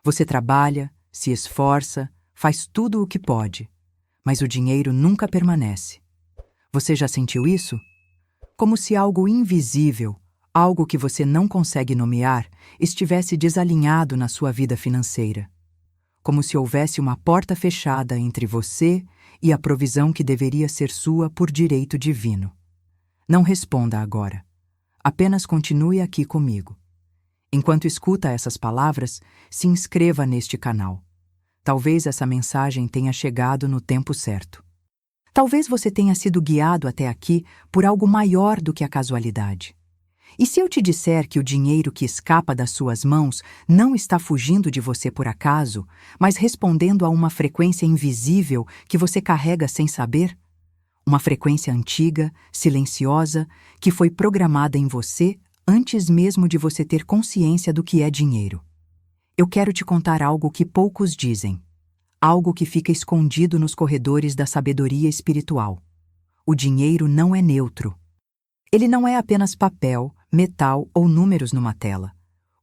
Você trabalha, se esforça, faz tudo o que pode, mas o dinheiro nunca permanece. Você já sentiu isso? Como se algo invisível, algo que você não consegue nomear, estivesse desalinhado na sua vida financeira. Como se houvesse uma porta fechada entre você e a provisão que deveria ser sua por direito divino. Não responda agora. Apenas continue aqui comigo. Enquanto escuta essas palavras, se inscreva neste canal. Talvez essa mensagem tenha chegado no tempo certo. Talvez você tenha sido guiado até aqui por algo maior do que a casualidade. E se eu te disser que o dinheiro que escapa das suas mãos não está fugindo de você por acaso, mas respondendo a uma frequência invisível que você carrega sem saber? Uma frequência antiga, silenciosa, que foi programada em você antes mesmo de você ter consciência do que é dinheiro. Eu quero te contar algo que poucos dizem. Algo que fica escondido nos corredores da sabedoria espiritual. O dinheiro não é neutro. Ele não é apenas papel, metal ou números numa tela.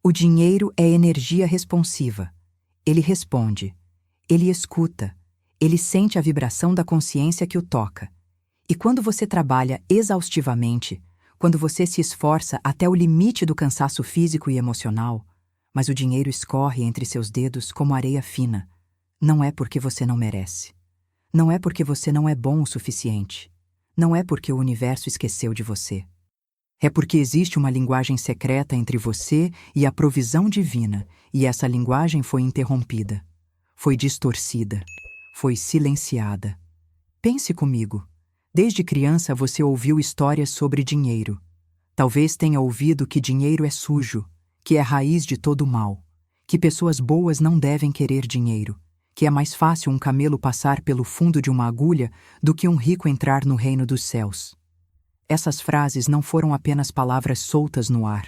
O dinheiro é energia responsiva. Ele responde. Ele escuta. Ele sente a vibração da consciência que o toca. E quando você trabalha exaustivamente, quando você se esforça até o limite do cansaço físico e emocional, mas o dinheiro escorre entre seus dedos como areia fina, não é porque você não merece. Não é porque você não é bom o suficiente. Não é porque o universo esqueceu de você. É porque existe uma linguagem secreta entre você e a provisão divina, e essa linguagem foi interrompida, foi distorcida, foi silenciada. Pense comigo. Desde criança você ouviu histórias sobre dinheiro. Talvez tenha ouvido que dinheiro é sujo, que é raiz de todo o mal, que pessoas boas não devem querer dinheiro, que é mais fácil um camelo passar pelo fundo de uma agulha do que um rico entrar no reino dos céus. Essas frases não foram apenas palavras soltas no ar.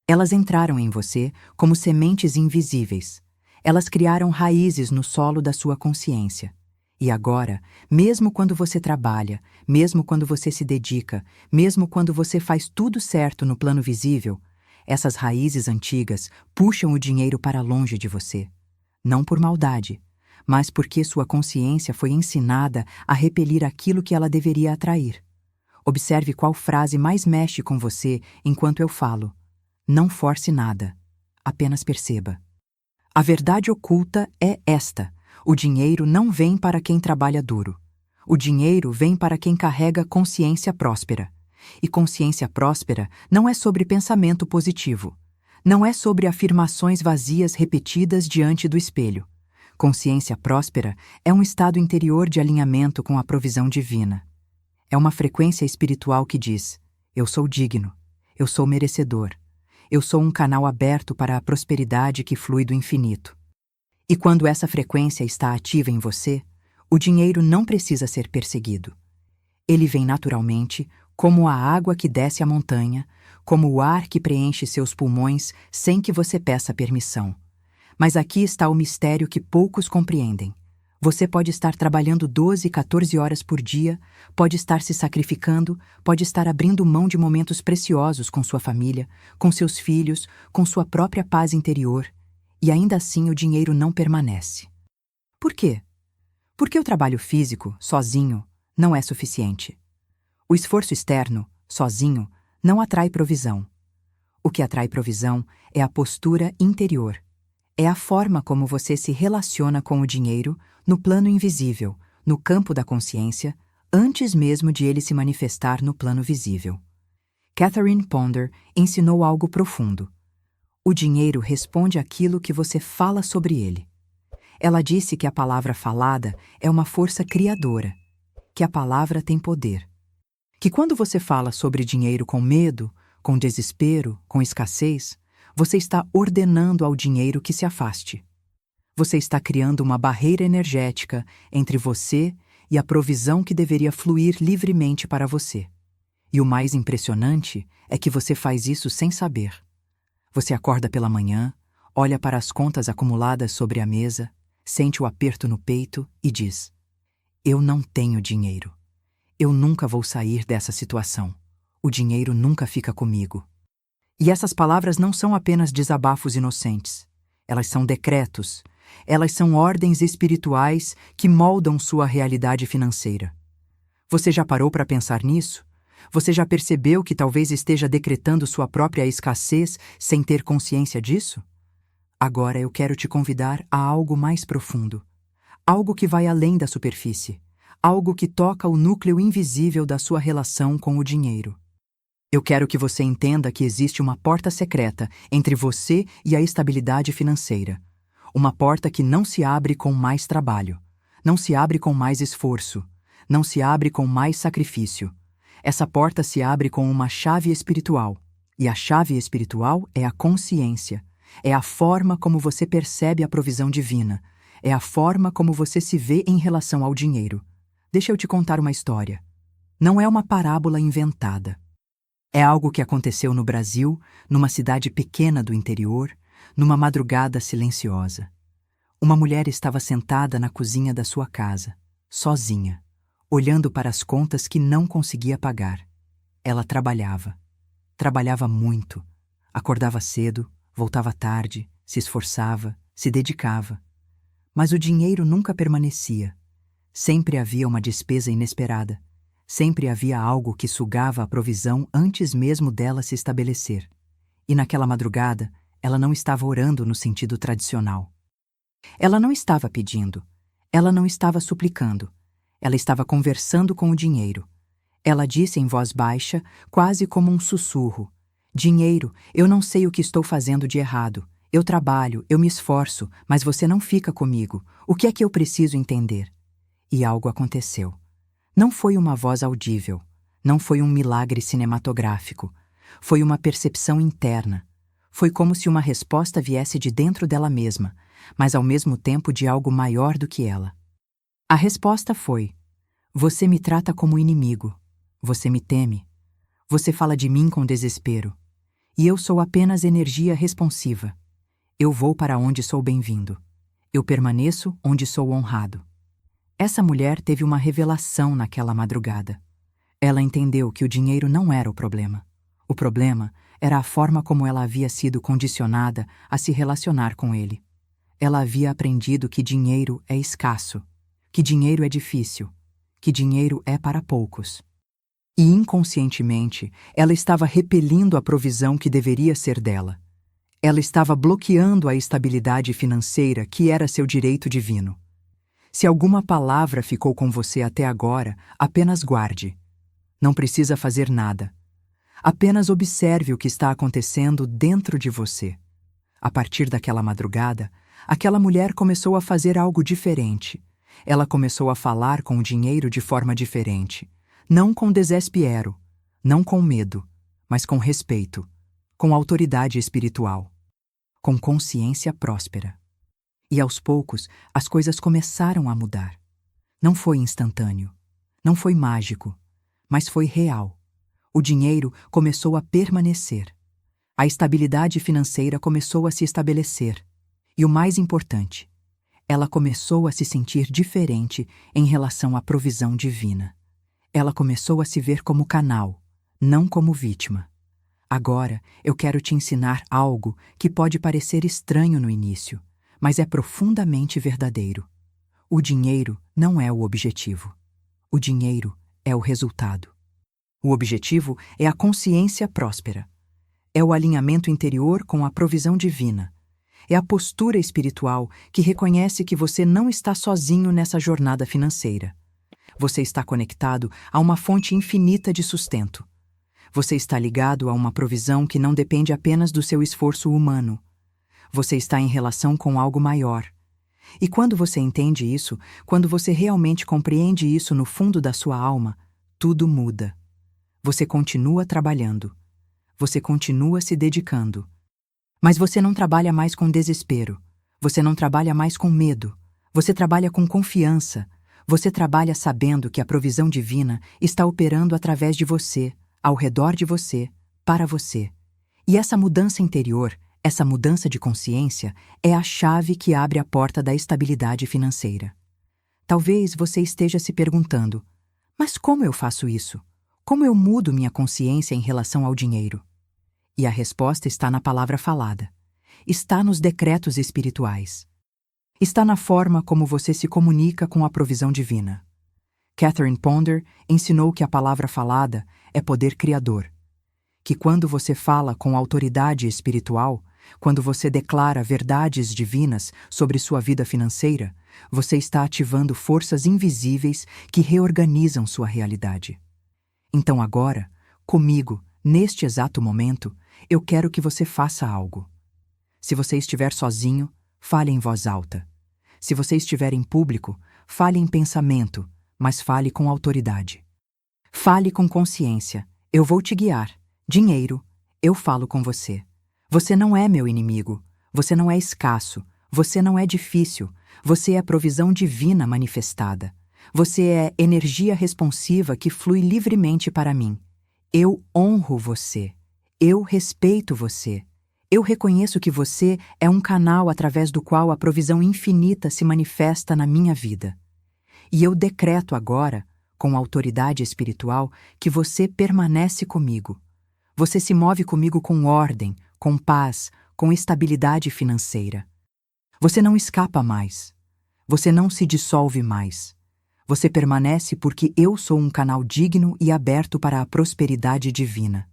Elas entraram em você como sementes invisíveis. Elas criaram raízes no solo da sua consciência. E agora, mesmo quando você trabalha, mesmo quando você se dedica, mesmo quando você faz tudo certo no plano visível, essas raízes antigas puxam o dinheiro para longe de você. Não por maldade, mas porque sua consciência foi ensinada a repelir aquilo que ela deveria atrair. Observe qual frase mais mexe com você enquanto eu falo. Não force nada, apenas perceba. A verdade oculta é esta: o dinheiro não vem para quem trabalha duro. O dinheiro vem para quem carrega consciência próspera. E consciência próspera não é sobre pensamento positivo. Não é sobre afirmações vazias repetidas diante do espelho. Consciência próspera é um estado interior de alinhamento com a provisão divina. É uma frequência espiritual que diz: eu sou digno, eu sou merecedor, eu sou um canal aberto para a prosperidade que flui do infinito. E quando essa frequência está ativa em você, o dinheiro não precisa ser perseguido. Ele vem naturalmente, como a água que desce a montanha, como o ar que preenche seus pulmões sem que você peça permissão. Mas aqui está o mistério que poucos compreendem. Você pode estar trabalhando 12, 14 horas por dia, pode estar se sacrificando, pode estar abrindo mão de momentos preciosos com sua família, com seus filhos, com sua própria paz interior, e ainda assim o dinheiro não permanece. Por quê? Porque o trabalho físico, sozinho, não é suficiente. O esforço externo, sozinho, não atrai provisão. O que atrai provisão é a postura interior. É a forma como você se relaciona com o dinheiro no plano invisível, no campo da consciência, antes mesmo de ele se manifestar no plano visível. Catherine Ponder ensinou algo profundo. O dinheiro responde àquilo que você fala sobre ele. Ela disse que a palavra falada é uma força criadora, que a palavra tem poder. Que quando você fala sobre dinheiro com medo, com desespero, com escassez, você está ordenando ao dinheiro que se afaste. Você está criando uma barreira energética entre você e a provisão que deveria fluir livremente para você. E o mais impressionante é que você faz isso sem saber. Você acorda pela manhã, olha para as contas acumuladas sobre a mesa, sente o aperto no peito e diz: eu não tenho dinheiro. Eu nunca vou sair dessa situação. O dinheiro nunca fica comigo. E essas palavras não são apenas desabafos inocentes. Elas são decretos. Elas são ordens espirituais que moldam sua realidade financeira. Você já parou para pensar nisso? Você já percebeu que talvez esteja decretando sua própria escassez sem ter consciência disso? Agora eu quero te convidar a algo mais profundo. Algo que vai além da superfície. Algo que toca o núcleo invisível da sua relação com o dinheiro. Eu quero que você entenda que existe uma porta secreta entre você e a estabilidade financeira. Uma porta que não se abre com mais trabalho, não se abre com mais esforço, não se abre com mais sacrifício. Essa porta se abre com uma chave espiritual. E a chave espiritual é a consciência. É a forma como você percebe a provisão divina. É a forma como você se vê em relação ao dinheiro. Deixa eu te contar uma história. Não é uma parábola inventada. É algo que aconteceu no Brasil, numa cidade pequena do interior, numa madrugada silenciosa. Uma mulher estava sentada na cozinha da sua casa, sozinha, olhando para as contas que não conseguia pagar. Ela trabalhava. Trabalhava muito. Acordava cedo, voltava tarde, se esforçava, se dedicava. Mas o dinheiro nunca permanecia. Sempre havia uma despesa inesperada. Sempre havia algo que sugava a provisão antes mesmo dela se estabelecer. E naquela madrugada, ela não estava orando no sentido tradicional. Ela não estava pedindo. Ela não estava suplicando. Ela estava conversando com o dinheiro. Ela disse em voz baixa, quase como um sussurro: "Dinheiro, eu não sei o que estou fazendo de errado. Eu trabalho, eu me esforço, mas você não fica comigo. O que é que eu preciso entender?" E algo aconteceu. Não foi uma voz audível. Não foi um milagre cinematográfico. Foi uma percepção interna. Foi como se uma resposta viesse de dentro dela mesma, mas ao mesmo tempo de algo maior do que ela. A resposta foi: "Você me trata como inimigo. Você me teme. Você fala de mim com desespero. E eu sou apenas energia responsiva. Eu vou para onde sou bem-vindo. Eu permaneço onde sou honrado." Essa mulher teve uma revelação naquela madrugada. Ela entendeu que o dinheiro não era o problema. O problema era a forma como ela havia sido condicionada a se relacionar com ele. Ela havia aprendido que dinheiro é escasso, que dinheiro é difícil, que dinheiro é para poucos. E inconscientemente, ela estava repelindo a provisão que deveria ser dela. Ela estava bloqueando a estabilidade financeira que era seu direito divino. Se alguma palavra ficou com você até agora, apenas guarde. Não precisa fazer nada. Apenas observe o que está acontecendo dentro de você. A partir daquela madrugada, aquela mulher começou a fazer algo diferente. Ela começou a falar com o dinheiro de forma diferente. Não com desespero, não com medo, mas com respeito, com autoridade espiritual, com consciência próspera. E aos poucos, as coisas começaram a mudar. Não foi instantâneo, não foi mágico, mas foi real. O dinheiro começou a permanecer. A estabilidade financeira começou a se estabelecer. E o mais importante, ela começou a se sentir diferente em relação à provisão divina. Ela começou a se ver como canal, não como vítima. Agora, eu quero te ensinar algo que pode parecer estranho no início, mas é profundamente verdadeiro. O dinheiro não é o objetivo. O dinheiro é o resultado. O objetivo é a consciência próspera. É o alinhamento interior com a provisão divina. É a postura espiritual que reconhece que você não está sozinho nessa jornada financeira. Você está conectado a uma fonte infinita de sustento. Você está ligado a uma provisão que não depende apenas do seu esforço humano. Você está em relação com algo maior. E quando você entende isso, quando você realmente compreende isso no fundo da sua alma, tudo muda. Você continua trabalhando. Você continua se dedicando. Mas você não trabalha mais com desespero. Você não trabalha mais com medo. Você trabalha com confiança. Você trabalha sabendo que a provisão divina está operando através de você, ao redor de você, para você. E essa mudança interior, essa mudança de consciência, é a chave que abre a porta da estabilidade financeira. Talvez você esteja se perguntando: mas como eu faço isso? Como eu mudo minha consciência em relação ao dinheiro? E a resposta está na palavra falada. está nos decretos espirituais. Está na forma como você se comunica com a provisão divina. Catherine Ponder ensinou que a palavra falada é poder criador, que quando você fala com autoridade espiritual, quando você declara verdades divinas sobre sua vida financeira, você está ativando forças invisíveis que reorganizam sua realidade. Então agora, comigo, neste exato momento, eu quero que você faça algo. Se você estiver sozinho, fale em voz alta. Se você estiver em público, fale em pensamento, mas fale com autoridade. Fale com consciência. Eu vou te guiar. Dinheiro, eu falo com você. Você não é meu inimigo. Você não é escasso. Você não é difícil. Você é provisão divina manifestada. Você é energia responsiva que flui livremente para mim. Eu honro você. Eu respeito você. Eu reconheço que você é um canal através do qual a provisão infinita se manifesta na minha vida. E eu decreto agora, com autoridade espiritual, que você permanece comigo. Você se move comigo com ordem, com paz, com estabilidade financeira. Você não escapa mais. Você não se dissolve mais. Você permanece porque eu sou um canal digno e aberto para a prosperidade divina.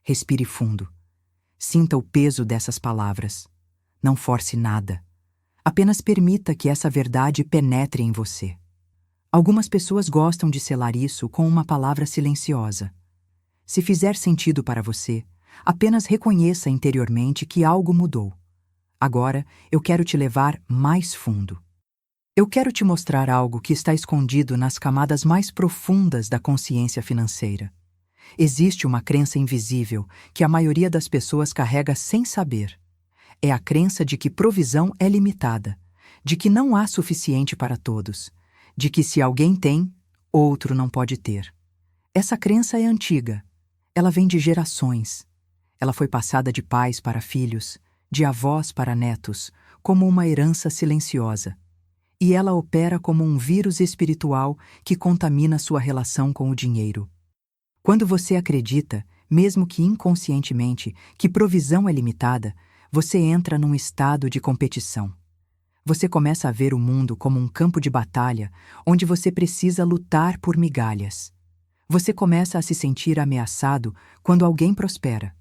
Respire fundo. Sinta o peso dessas palavras. Não force nada. Apenas permita que essa verdade penetre em você. Algumas pessoas gostam de selar isso com uma palavra silenciosa. Se fizer sentido para você, apenas reconheça interiormente que algo mudou. Agora, eu quero te levar mais fundo. Eu quero te mostrar algo que está escondido nas camadas mais profundas da consciência financeira. Existe uma crença invisível que a maioria das pessoas carrega sem saber. É a crença de que provisão é limitada, de que não há suficiente para todos, de que se alguém tem, outro não pode ter. Essa crença é antiga. Ela vem de gerações. Ela foi passada de pais para filhos, de avós para netos, como uma herança silenciosa. E ela opera como um vírus espiritual que contamina sua relação com o dinheiro. Quando você acredita, mesmo que inconscientemente, que provisão é limitada, você entra num estado de competição. Você começa a ver o mundo como um campo de batalha onde você precisa lutar por migalhas. Você começa a se sentir ameaçado quando alguém prospera.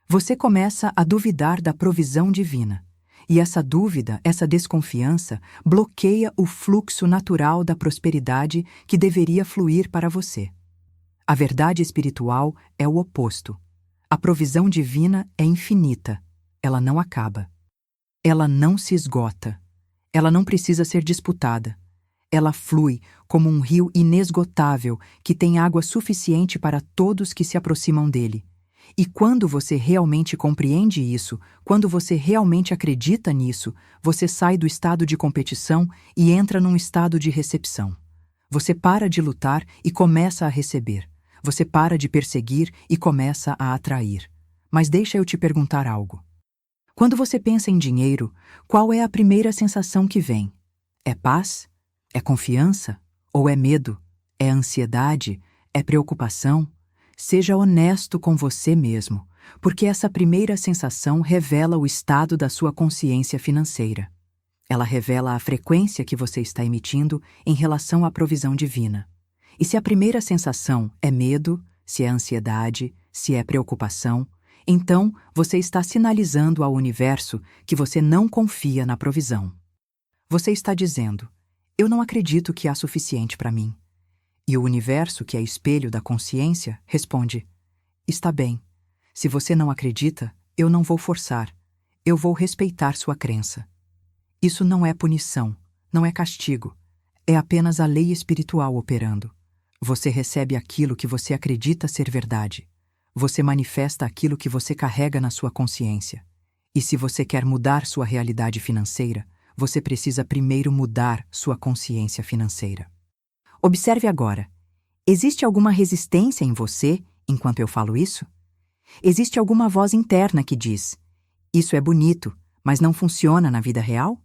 Você começa a duvidar da provisão divina. E essa dúvida, essa desconfiança, bloqueia o fluxo natural da prosperidade que deveria fluir para você. A verdade espiritual é o oposto. A provisão divina é infinita. Ela não acaba. Ela não se esgota. Ela não precisa ser disputada. Ela flui como um rio inesgotável que tem água suficiente para todos que se aproximam dele. E quando você realmente compreende isso, quando você realmente acredita nisso, você sai do estado de competição e entra num estado de recepção. Você para de lutar e começa a receber. Você para de perseguir e começa a atrair. Mas deixa eu te perguntar algo. Quando você pensa em dinheiro, qual é a primeira sensação que vem? É paz? É confiança? Ou é medo? É ansiedade? É preocupação? Seja honesto com você mesmo, porque essa primeira sensação revela o estado da sua consciência financeira. Ela revela a frequência que você está emitindo em relação à provisão divina. E se a primeira sensação é medo, se é ansiedade, se é preocupação, então você está sinalizando ao universo que você não confia na provisão. Você está dizendo: eu não acredito que há suficiente para mim. E o universo, que é espelho da consciência, responde: está bem. Se você não acredita, eu não vou forçar. Eu vou respeitar sua crença. Isso não é punição, não é castigo. É apenas a lei espiritual operando. Você recebe aquilo que você acredita ser verdade. Você manifesta aquilo que você carrega na sua consciência. E se você quer mudar sua realidade financeira, você precisa primeiro mudar sua consciência financeira. Observe agora. Existe alguma resistência em você enquanto eu falo isso? Existe alguma voz interna que diz: isso é bonito, mas não funciona na vida real?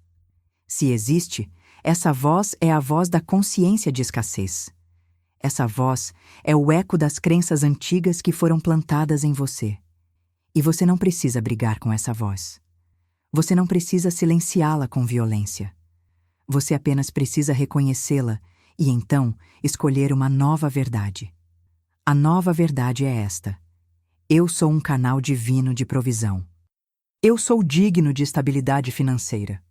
Se existe, essa voz é a voz da consciência de escassez. Essa voz é o eco das crenças antigas que foram plantadas em você. E você não precisa brigar com essa voz. Você não precisa silenciá-la com violência. Você apenas precisa reconhecê-la e então escolher uma nova verdade. A nova verdade é esta: eu sou um canal divino de provisão. Eu sou digno de estabilidade financeira.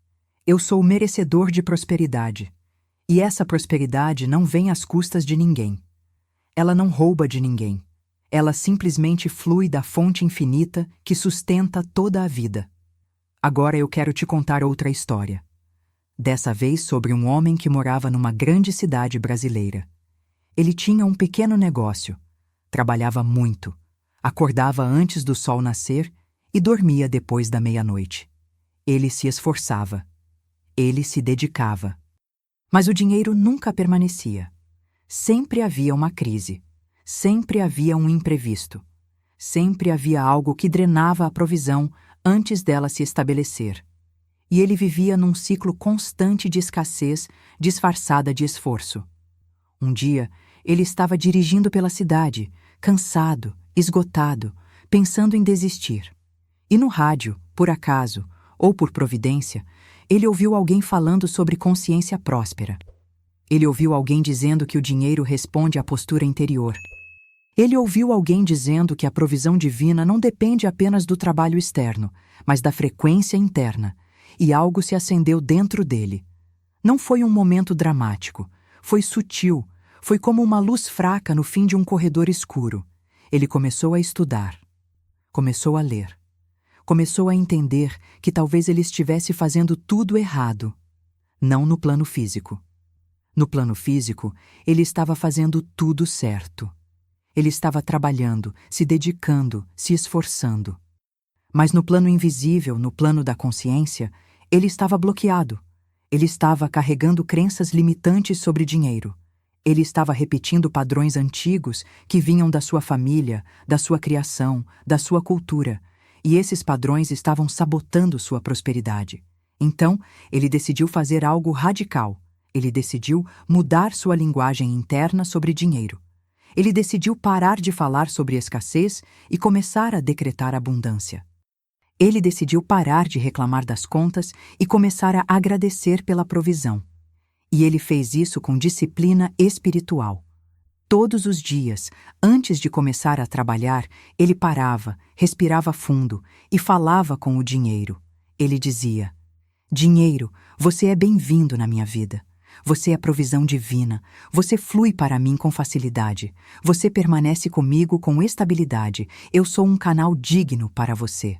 Eu sou merecedor de prosperidade. E essa prosperidade não vem às custas de ninguém. Ela não rouba de ninguém. Ela simplesmente flui da fonte infinita que sustenta toda a vida. Agora eu quero te contar outra história. Dessa vez sobre um homem que morava numa grande cidade brasileira. Ele tinha um pequeno negócio, trabalhava muito, acordava antes do sol nascer e dormia depois da meia-noite. Ele se esforçava. Ele se dedicava. Mas o dinheiro nunca permanecia. Sempre havia uma crise. Sempre havia um imprevisto. Sempre havia algo que drenava a provisão antes dela se estabelecer. E ele vivia num ciclo constante de escassez disfarçada de esforço. Um dia, ele estava dirigindo pela cidade, cansado, esgotado, pensando em desistir. E no rádio, por acaso, ou por providência, ele ouviu alguém falando sobre consciência próspera. Ele ouviu alguém dizendo que o dinheiro responde à postura interior. Ele ouviu alguém dizendo que a provisão divina não depende apenas do trabalho externo, mas da frequência interna, e algo se acendeu dentro dele. Não foi um momento dramático, foi sutil, foi como uma luz fraca no fim de um corredor escuro. Ele começou a estudar, começou a ler, começou a entender que talvez ele estivesse fazendo tudo errado, não no plano físico. No plano físico, ele estava fazendo tudo certo. Ele estava trabalhando, se dedicando, se esforçando. Mas no plano invisível, no plano da consciência, ele estava bloqueado. Ele estava carregando crenças limitantes sobre dinheiro. Ele estava repetindo padrões antigos que vinham da sua família, da sua criação, da sua cultura, e esses padrões estavam sabotando sua prosperidade. Então, ele decidiu fazer algo radical. Ele decidiu mudar sua linguagem interna sobre dinheiro. Ele decidiu parar de falar sobre escassez e começar a decretar abundância. Ele decidiu parar de reclamar das contas e começar a agradecer pela provisão. E ele fez isso com disciplina espiritual. Todos os dias, antes de começar a trabalhar, ele parava, respirava fundo e falava com o dinheiro. Ele dizia: dinheiro, você é bem-vindo na minha vida. Você é provisão divina. Você flui para mim com facilidade. Você permanece comigo com estabilidade. Eu sou um canal digno para você.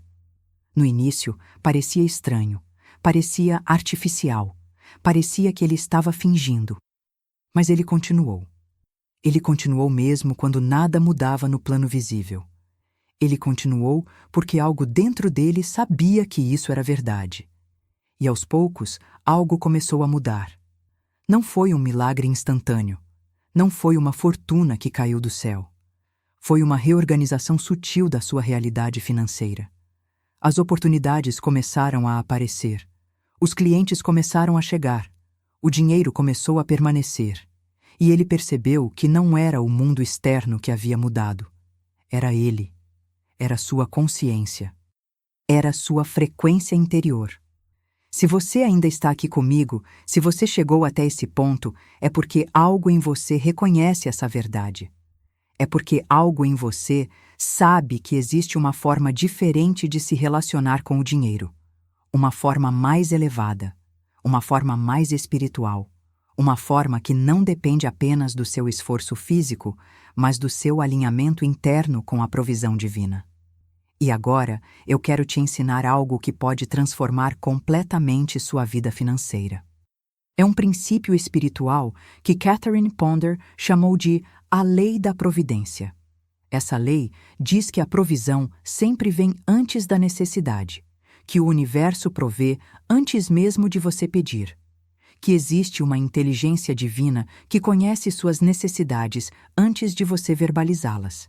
No início, parecia estranho. Parecia artificial. Parecia que ele estava fingindo. Mas ele continuou. Ele continuou mesmo quando nada mudava no plano visível. Ele continuou porque algo dentro dele sabia que isso era verdade. E aos poucos, algo começou a mudar. Não foi um milagre instantâneo. Não foi uma fortuna que caiu do céu. Foi uma reorganização sutil da sua realidade financeira. As oportunidades começaram a aparecer. Os clientes começaram a chegar. O dinheiro começou a permanecer. E ele percebeu que não era o mundo externo que havia mudado. Era ele. Era sua consciência. Era sua frequência interior. Se você ainda está aqui comigo, se você chegou até esse ponto, é porque algo em você reconhece essa verdade. É porque algo em você sabe que existe uma forma diferente de se relacionar com o dinheiro. Uma forma mais elevada, uma forma mais espiritual, uma forma que não depende apenas do seu esforço físico, mas do seu alinhamento interno com a provisão divina. E agora, eu quero te ensinar algo que pode transformar completamente sua vida financeira. É um princípio espiritual que Catherine Ponder chamou de a lei da providência. Essa lei diz que a provisão sempre vem antes da necessidade, que o universo provê antes mesmo de você pedir, que existe uma inteligência divina que conhece suas necessidades antes de você verbalizá-las.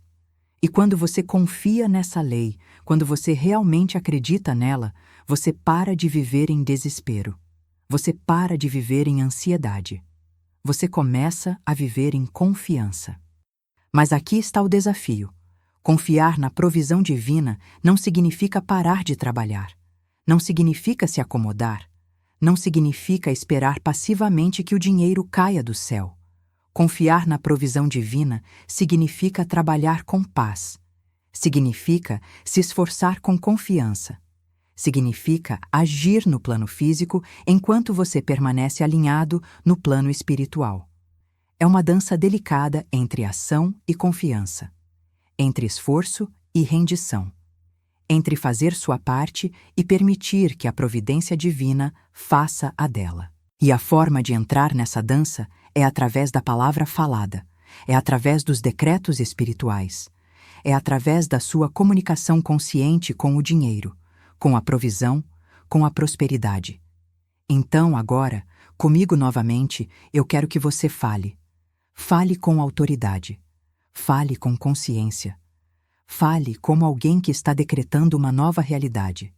E quando você confia nessa lei, quando você realmente acredita nela, você para de viver em desespero. Você para de viver em ansiedade. Você começa a viver em confiança. Mas aqui está o desafio. Confiar na provisão divina não significa parar de trabalhar. não significa se acomodar, não significa esperar passivamente que o dinheiro caia do céu. Confiar na provisão divina significa trabalhar com paz, significa se esforçar com confiança, significa agir no plano físico enquanto você permanece alinhado no plano espiritual. É uma dança delicada entre ação e confiança, entre esforço e rendição, entre fazer sua parte e permitir que a providência divina faça a dela. E a forma de entrar nessa dança é através da palavra falada, é através dos decretos espirituais, é através da sua comunicação consciente com o dinheiro, com a provisão, com a prosperidade. Então, agora, comigo novamente, eu quero que você fale. Fale com autoridade. Fale com consciência. Fale como alguém que está decretando uma nova realidade.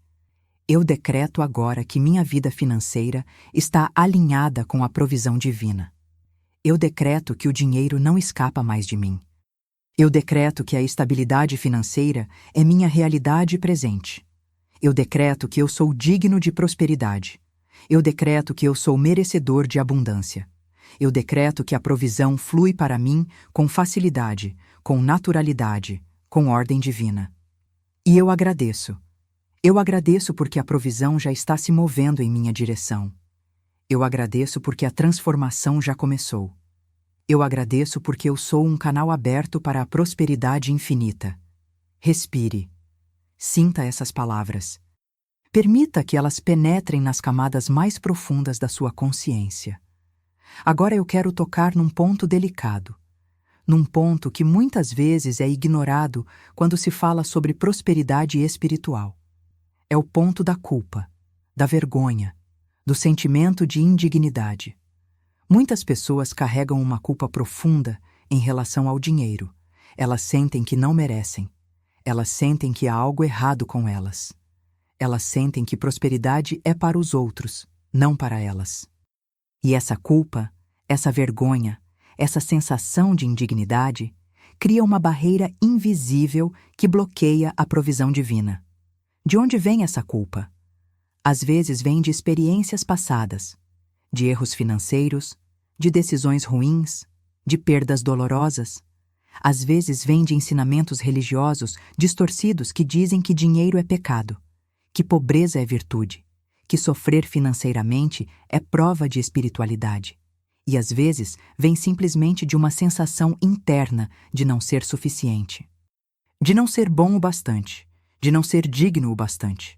Eu decreto agora que minha vida financeira está alinhada com a provisão divina. Eu decreto que o dinheiro não escapa mais de mim. Eu decreto que a estabilidade financeira é minha realidade presente. Eu decreto que eu sou digno de prosperidade. Eu decreto que eu sou merecedor de abundância. Eu decreto que a provisão flui para mim com facilidade, com naturalidade, com ordem divina. E eu agradeço. Eu agradeço porque a provisão já está se movendo em minha direção. Eu agradeço porque a transformação já começou. Eu agradeço porque eu sou um canal aberto para a prosperidade infinita. Respire. Sinta essas palavras. Permita que elas penetrem nas camadas mais profundas da sua consciência. Agora eu quero tocar num ponto delicado, num ponto que muitas vezes é ignorado quando se fala sobre prosperidade espiritual. É o ponto da culpa, da vergonha, do sentimento de indignidade. Muitas pessoas carregam uma culpa profunda em relação ao dinheiro. Elas sentem que não merecem. Elas sentem que há algo errado com elas. Elas sentem que prosperidade é para os outros, não para elas. E essa culpa, essa vergonha, essa sensação de indignidade cria uma barreira invisível que bloqueia a provisão divina. De onde vem essa culpa? Às vezes vem de experiências passadas, de erros financeiros, de decisões ruins, de perdas dolorosas. Às vezes vem de ensinamentos religiosos distorcidos que dizem que dinheiro é pecado, que pobreza é virtude, que sofrer financeiramente é prova de espiritualidade. E às vezes vem simplesmente de uma sensação interna de não ser suficiente, de não ser bom o bastante, de não ser digno o bastante.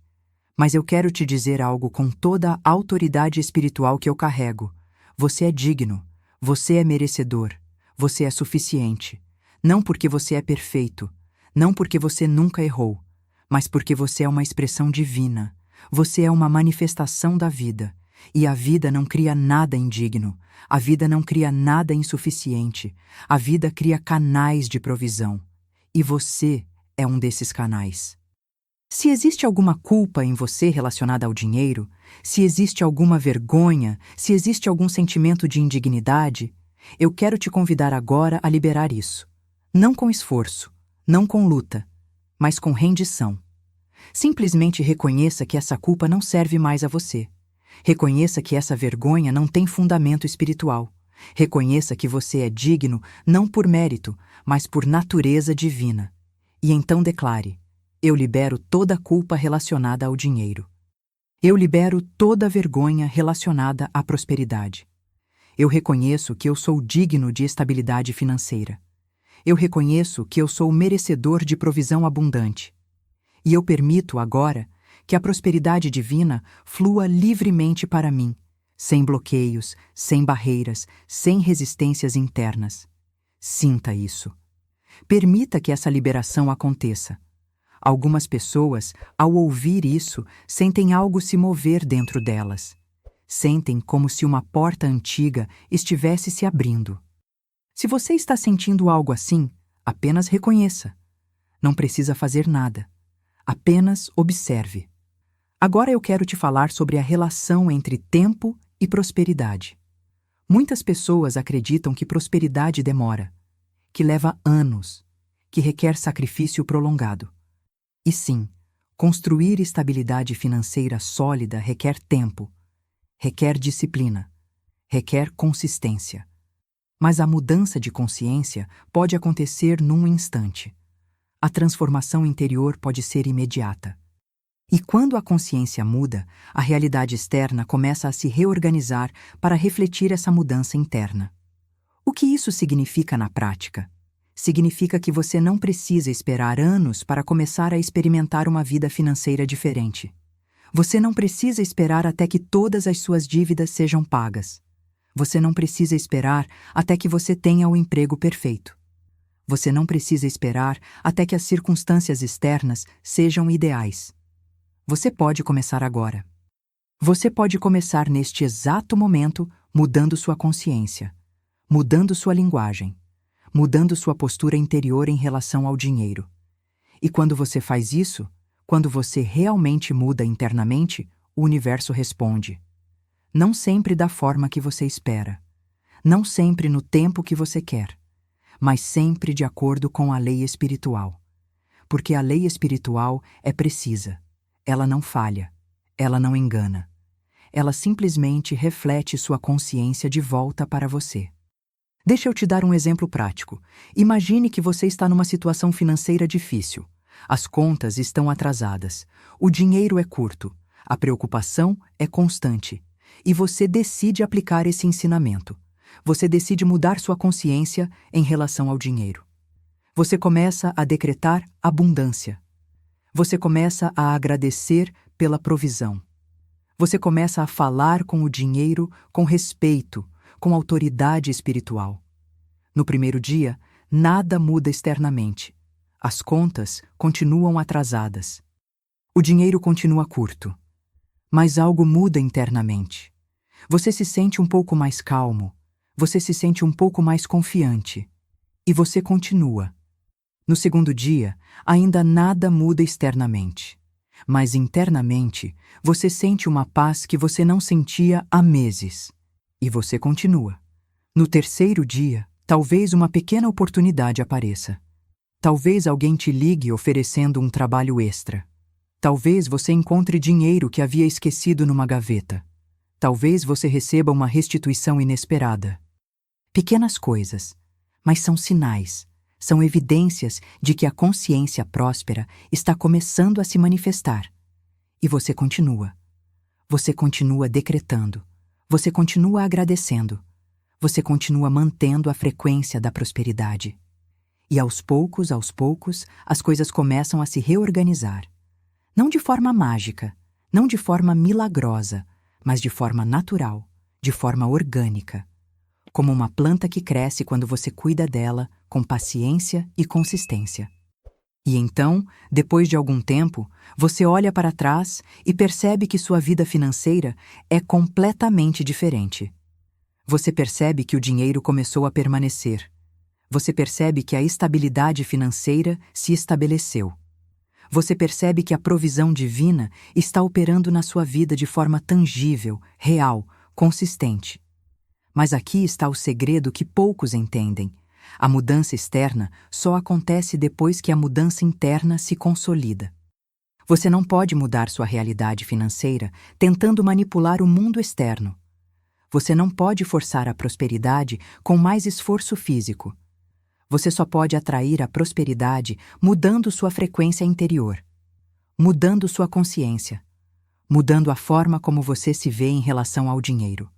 Mas eu quero te dizer algo com toda a autoridade espiritual que eu carrego. Você é digno, você é merecedor, você é suficiente. Não porque você é perfeito, não porque você nunca errou, mas porque você é uma expressão divina. Você é uma manifestação da vida. E a vida não cria nada indigno, a vida não cria nada insuficiente, a vida cria canais de provisão. E você é um desses canais. Se existe alguma culpa em você relacionada ao dinheiro, se existe alguma vergonha, se existe algum sentimento de indignidade, eu quero te convidar agora a liberar isso. Não com esforço, não com luta, mas com rendição. Simplesmente reconheça que essa culpa não serve mais a você. Reconheça que essa vergonha não tem fundamento espiritual. Reconheça que você é digno não por mérito, mas por natureza divina. E então declare: eu libero toda a culpa relacionada ao dinheiro. Eu libero toda a vergonha relacionada à prosperidade. Eu reconheço que eu sou digno de estabilidade financeira. Eu reconheço que eu sou merecedor de provisão abundante. E eu permito agora que a prosperidade divina flua livremente para mim, sem bloqueios, sem barreiras, sem resistências internas. Sinta isso. Permita que essa liberação aconteça. Algumas pessoas, ao ouvir isso, sentem algo se mover dentro delas. Sentem como se uma porta antiga estivesse se abrindo. Se você está sentindo algo assim, apenas reconheça. Não precisa fazer nada. Apenas observe. Agora eu quero te falar sobre a relação entre tempo e prosperidade. Muitas pessoas acreditam que prosperidade demora, que leva anos, que requer sacrifício prolongado. E sim, Construir estabilidade financeira sólida requer tempo, requer disciplina, requer consistência. Mas a mudança de consciência pode acontecer num instante. A transformação interior pode ser imediata. E quando a consciência muda, a realidade externa começa a se reorganizar para refletir essa mudança interna. O que isso significa na prática? Significa que você não precisa esperar anos para começar a experimentar uma vida financeira diferente. Você não precisa esperar até que todas as suas dívidas sejam pagas. Você não precisa esperar até que você tenha o emprego perfeito. Você não precisa esperar até que as circunstâncias externas sejam ideais. Você pode começar agora. Você pode começar neste exato momento mudando sua consciência, mudando sua linguagem, mudando sua postura interior em relação ao dinheiro. E quando você faz isso, quando você realmente muda internamente, o universo responde. Não sempre da forma que você espera, não sempre no tempo que você quer, mas sempre de acordo com a lei espiritual. Porque a lei espiritual é precisa. Ela não falha, ela não engana. Ela simplesmente reflete sua consciência de volta para você. Deixa eu te dar um exemplo prático. Imagine que você está numa situação financeira difícil. As contas estão atrasadas, o dinheiro é curto, a preocupação é constante. E você decide aplicar esse ensinamento. Você decide mudar sua consciência em relação ao dinheiro. Você começa a decretar abundância. Você começa a agradecer pela provisão. Você começa a falar com o dinheiro com respeito, com autoridade espiritual. No primeiro dia, nada muda externamente. As contas continuam atrasadas. O dinheiro continua curto. Mas algo muda internamente. Você se sente um pouco mais calmo. Você se sente um pouco mais confiante. E você continua. No segundo dia, ainda nada muda externamente. Mas internamente, você sente uma paz que você não sentia há meses. E você continua. No terceiro dia, talvez uma pequena oportunidade apareça. Talvez alguém te ligue oferecendo um trabalho extra. Talvez você encontre dinheiro que havia esquecido numa gaveta. Talvez você receba uma restituição inesperada. Pequenas coisas, mas são sinais. São evidências de que a consciência próspera está começando a se manifestar. E você continua. Você continua decretando. Você continua agradecendo. Você continua mantendo a frequência da prosperidade. E aos poucos, as coisas começam a se reorganizar. Não de forma mágica, não de forma milagrosa, mas de forma natural, de forma orgânica. Como uma planta que cresce quando você cuida dela com paciência e consistência. E então, depois de algum tempo, você olha para trás e percebe que sua vida financeira é completamente diferente. Você percebe que o dinheiro começou a permanecer. Você percebe que a estabilidade financeira se estabeleceu. Você percebe que a provisão divina está operando na sua vida de forma tangível, real, consistente. Mas aqui está o segredo que poucos entendem. A mudança externa só acontece depois que a mudança interna se consolida. Você não pode mudar sua realidade financeira tentando manipular o mundo externo. Você não pode forçar a prosperidade com mais esforço físico. Você só pode atrair a prosperidade mudando sua frequência interior, mudando sua consciência, mudando a forma como você se vê em relação ao dinheiro.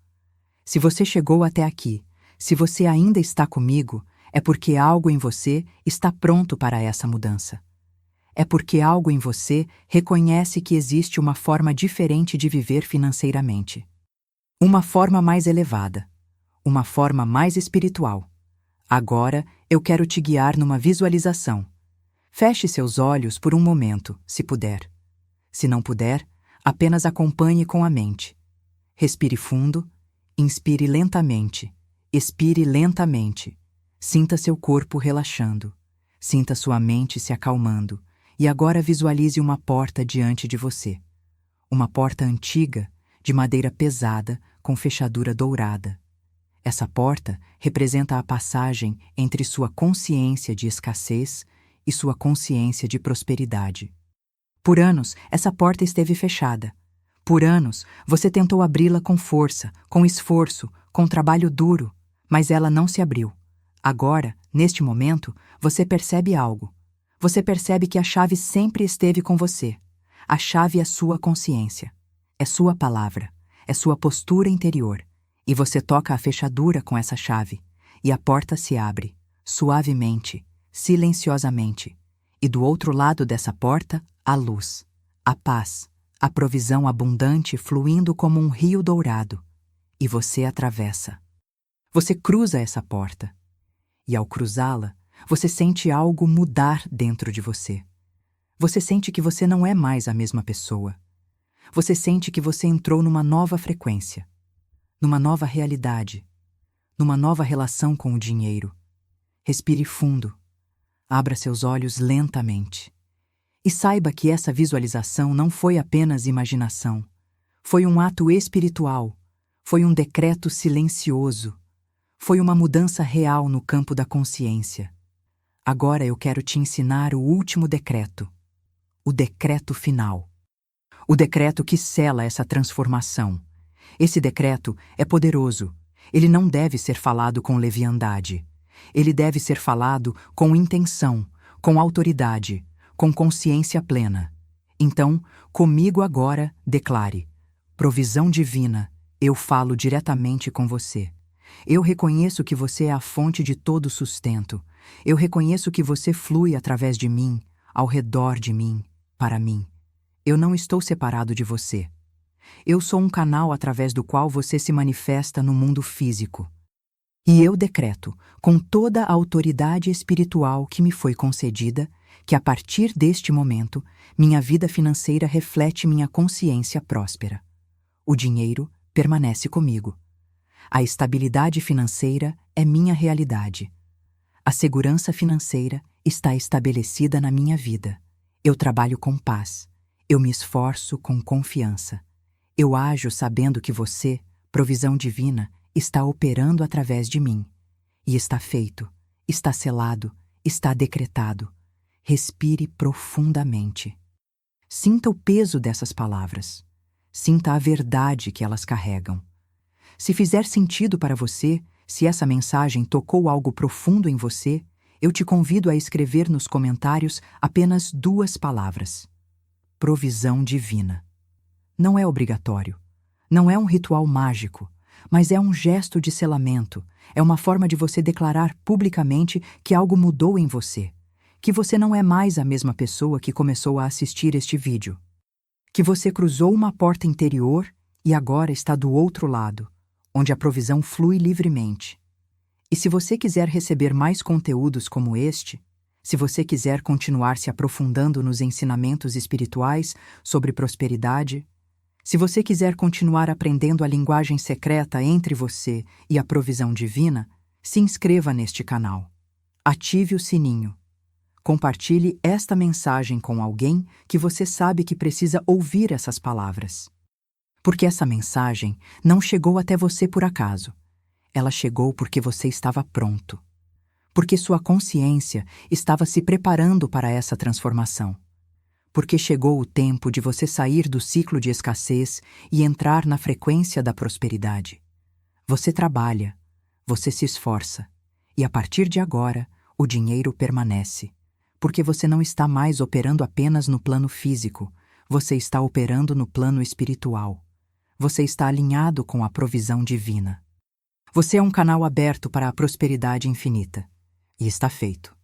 Se você chegou até aqui, se você ainda está comigo, é porque algo em você está pronto para essa mudança. É porque algo em você reconhece que existe uma forma diferente de viver financeiramente. Uma forma mais elevada, uma forma mais espiritual. Agora eu quero te guiar numa visualização. Feche seus olhos por um momento, se puder. Se não puder, apenas acompanhe com a mente. Respire fundo. Inspire lentamente, expire lentamente. Sinta seu corpo relaxando. Sinta sua mente se acalmando. E agora visualize uma porta diante de você. Uma porta antiga, de madeira pesada, com fechadura dourada. Essa porta representa a passagem entre sua consciência de escassez e sua consciência de prosperidade. Por anos, essa porta esteve fechada. Por anos, você tentou abri-la com força, com esforço, com trabalho duro, mas ela não se abriu. Agora, neste momento, você percebe algo. Você percebe que a chave sempre esteve com você. A chave é sua consciência. É sua palavra. É sua postura interior. E você toca a fechadura com essa chave. E a porta se abre, suavemente, silenciosamente. E do outro lado dessa porta, a luz, a paz, a provisão abundante fluindo como um rio dourado. E você atravessa. Você cruza essa porta. E ao cruzá-la, você sente algo mudar dentro de você. Você sente que você não é mais a mesma pessoa. Você sente que você entrou numa nova frequência, numa nova realidade, numa nova relação com o dinheiro. Respire fundo. Abra seus olhos lentamente. E saiba que essa visualização não foi apenas imaginação. Foi um ato espiritual. Foi um decreto silencioso. Foi uma mudança real no campo da consciência. Agora eu quero te ensinar o último decreto. O decreto final. O decreto que sela essa transformação. Esse decreto é poderoso. Ele não deve ser falado com leviandade. Ele deve ser falado com intenção, com autoridade, com consciência plena. Então, comigo agora, declare: provisão divina, eu falo diretamente com você. Eu reconheço que você é a fonte de todo sustento. Eu reconheço que você flui através de mim, ao redor de mim, para mim. Eu não estou separado de você. Eu sou um canal através do qual você se manifesta no mundo físico. E eu decreto, com toda a autoridade espiritual que me foi concedida, que a partir deste momento, minha vida financeira reflete minha consciência próspera. O dinheiro permanece comigo. A estabilidade financeira é minha realidade. A segurança financeira está estabelecida na minha vida. Eu trabalho com paz. Eu me esforço com confiança. Eu ajo sabendo que você, provisão divina, está operando através de mim. E está feito, está selado, está decretado. Respire profundamente. Sinta o peso dessas palavras. Sinta a verdade que elas carregam. Se fizer sentido para você, se essa mensagem tocou algo profundo em você, eu te convido a escrever nos comentários apenas 2 palavras. Provisão divina. Não é obrigatório. Não é um ritual mágico, mas é um gesto de selamento. É uma forma de você declarar publicamente que algo mudou em você, que você não é mais a mesma pessoa que começou a assistir este vídeo, que você cruzou uma porta interior e agora está do outro lado, onde a provisão flui livremente. E se você quiser receber mais conteúdos como este, se você quiser continuar se aprofundando nos ensinamentos espirituais sobre prosperidade, se você quiser continuar aprendendo a linguagem secreta entre você e a provisão divina, se inscreva neste canal. Ative o sininho. Compartilhe esta mensagem com alguém que você sabe que precisa ouvir essas palavras. Porque essa mensagem não chegou até você por acaso. Ela chegou porque você estava pronto. Porque sua consciência estava se preparando para essa transformação. Porque chegou o tempo de você sair do ciclo de escassez e entrar na frequência da prosperidade. Você trabalha, você se esforça, e a partir de agora, o dinheiro permanece. Porque você não está mais operando apenas no plano físico, você está operando no plano espiritual. Você está alinhado com a provisão divina. Você é um canal aberto para a prosperidade infinita. E está feito.